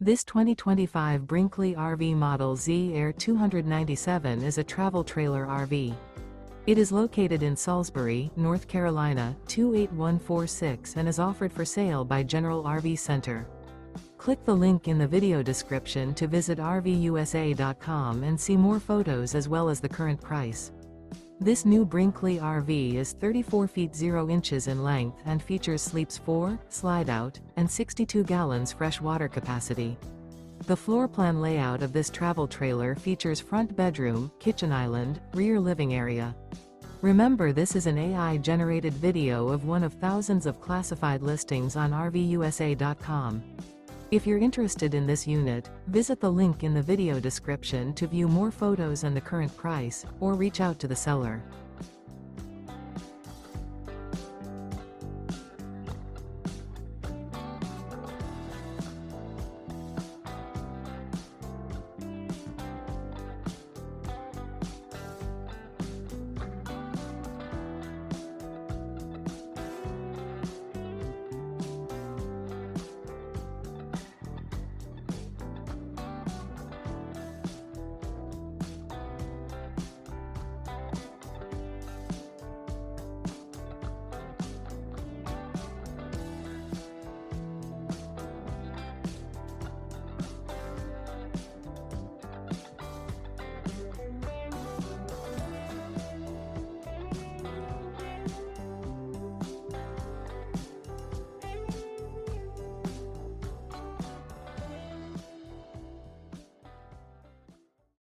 This 2025 Brinkley RV Model Z Air 297 is a travel trailer RV. It is located in Salisbury, North Carolina, 28146 and is offered for sale by General RV Center. Click the link in the video description to visit RVUSA.com and see more photos as well as the current price. This new Brinkley RV is 34 feet 0 inches in length and features sleeps 4, slide-out, and 62 gallons fresh water capacity. The floor plan layout of this travel trailer features front bedroom, kitchen island, rear living area. Remember, this is an AI-generated video of one of thousands of classified listings on RVUSA.com. If you're interested in this unit, visit the link in the video description to view more photos and the current price, or reach out to the seller.